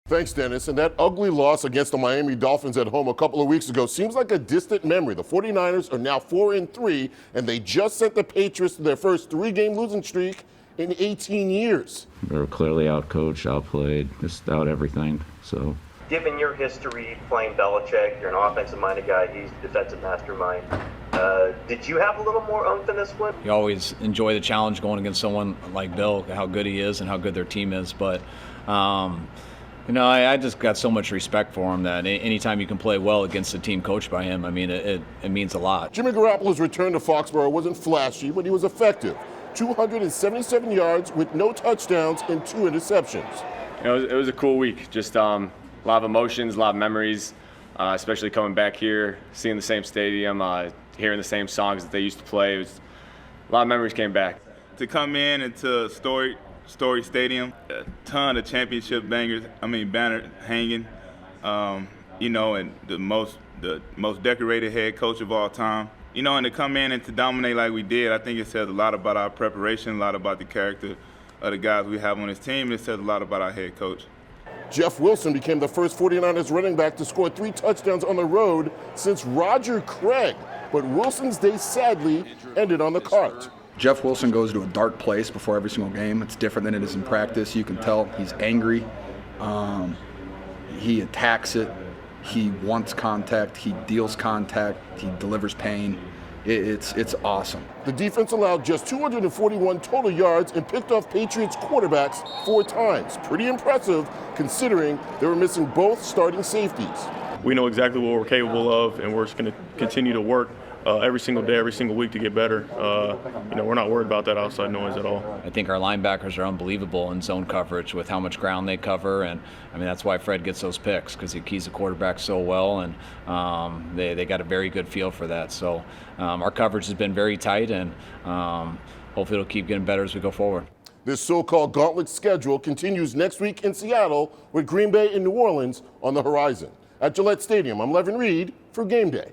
Thanks, Dennis. And that ugly loss against the Miami Dolphins at home a couple of weeks ago seems like a distant memory. The 49ers are now 4-3, and they just sent the Patriots to their first 3-game losing streak in 18 years. They were clearly outcoached, outplayed, just out everything. So, given your history playing Belichick, you're an offensive-minded guy, he's a defensive mastermind. Did you have a little more oomph in this one? You always enjoy the challenge going against someone like Bill, how good he is and how good their team is. But, I just got so much respect for him that anytime you can play well against a team coached by him, I mean, it means a lot. Jimmy Garoppolo's return to Foxborough wasn't flashy, but he was effective. 277 yards with no touchdowns and 2 interceptions. It was a cool week. Just a lot of emotions, a lot of memories, especially coming back here, seeing the same stadium, hearing the same songs that they used to play. A lot of memories came back. To come in into Story Stadium, a ton of championship banner hanging, and the most decorated head coach of all time. And to come in and to dominate like we did, I think it says a lot about our preparation, a lot about the character of the guys we have on this team. It says a lot about our head coach. Jeff Wilson became the first 49ers running back to score 3 touchdowns on the road since Roger Craig. But Wilson's day sadly ended on the cart. Jeff Wilson goes to a dark place before every single game. It's different than it is in practice. You can tell he's angry. He attacks it. He wants contact. He deals contact. He delivers pain. It's awesome. The defense allowed just 241 total yards and picked off Patriots quarterbacks 4 times. Pretty impressive considering they were missing both starting safeties. We know exactly what we're capable of, and we're just going to continue to work every single day, every single week to get better. We're not worried about that outside noise at all. I think our linebackers are unbelievable in zone coverage with how much ground they cover, and that's why Fred gets those picks, because he keys the quarterback so well, and they got a very good feel for that. So our coverage has been very tight, and hopefully it'll keep getting better as we go forward. This so-called gauntlet schedule continues next week in Seattle with Green Bay and New Orleans on the horizon. At Gillette Stadium, I'm Levan Reid for Game Day.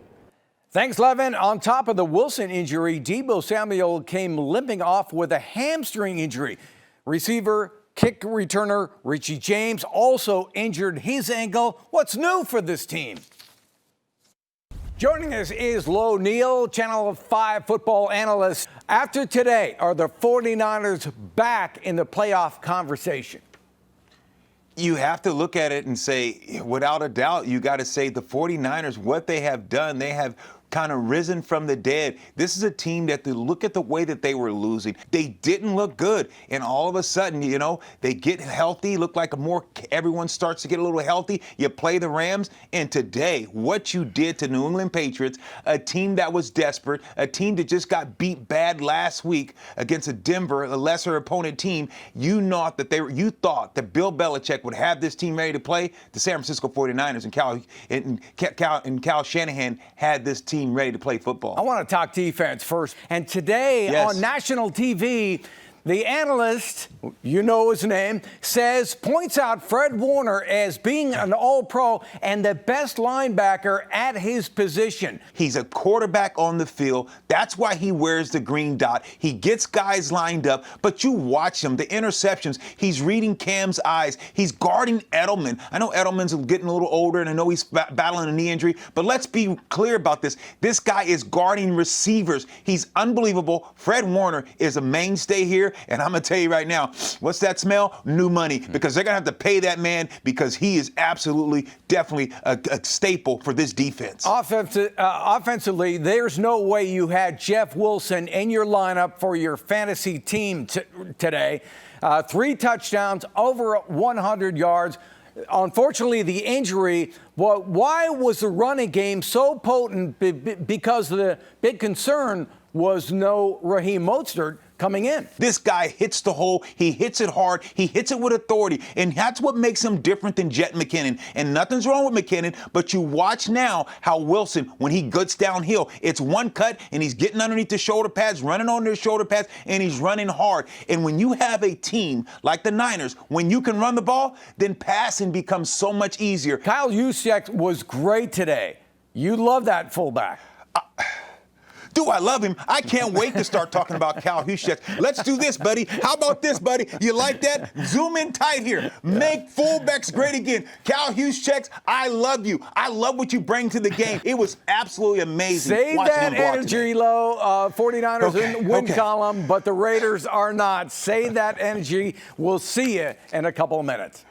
Thanks, Levan. On top of the Wilson injury, Deebo Samuel came limping off with a hamstring injury. Receiver, kick returner Richie James also injured his ankle. What's new for this team? Joining us is Lorenzo Neal, Channel 5 football analyst. After today, are the 49ers back in the playoff conversation? You have to look at it and say, without a doubt, you got to say the 49ers, what they have done, they have kind of risen from the dead. This is a team that, to look at the way that they were losing, they didn't look good. And all of a sudden, they get healthy, look like everyone starts to get a little healthy. You play the Rams. And today, what you did to New England Patriots, a team that was desperate, a team that just got beat bad last week against a Denver, a lesser opponent team, you thought that Bill Belichick would have this team ready to play. The San Francisco 49ers and Cal Shanahan had this team ready to play football. I want to talk defense first. And today on national TV, the analyst, you know his name, points out Fred Warner as being an all-pro and the best linebacker at his position. He's a quarterback on the field. That's why he wears the green dot. He gets guys lined up, but you watch him, the interceptions, he's reading Cam's eyes. He's guarding Edelman. I know Edelman's getting a little older, and I know he's battling a knee injury, but let's be clear about this. This guy is guarding receivers. He's unbelievable. Fred Warner is a mainstay here. And I'm going to tell you right now, what's that smell? New money. Because they're going to have to pay that man, because he is definitely a staple for this defense. Offensively, there's no way you had Jeff Wilson in your lineup for your fantasy team today. 3 touchdowns, over 100 yards. Unfortunately, the injury, why was the running game so potent? Because the big concern was no Raheem Mostert coming in. This guy hits the hole. He hits it hard. He hits it with authority. And that's what makes him different than Jet McKinnon. And nothing's wrong with McKinnon, but you watch now how Wilson, when he gets downhill, it's one cut and he's getting underneath the shoulder pads, running on their shoulder pads, and he's running hard. And when you have a team like the Niners, when you can run the ball, then passing becomes so much easier. Kyle Juszczyk was great today. You love that fullback. Do I love him? I can't wait to start talking about Cal Juszczyk. Let's do this, buddy. How about this, buddy? You like that? Zoom in tight here. Make fullbacks great again. Cal Juszczyk, I love you. I love what you bring to the game. It was absolutely amazing. Save watching that him block energy today. low. 49ers in the win okay. column, but the Raiders are not. Save that energy. We'll see you in a couple of minutes.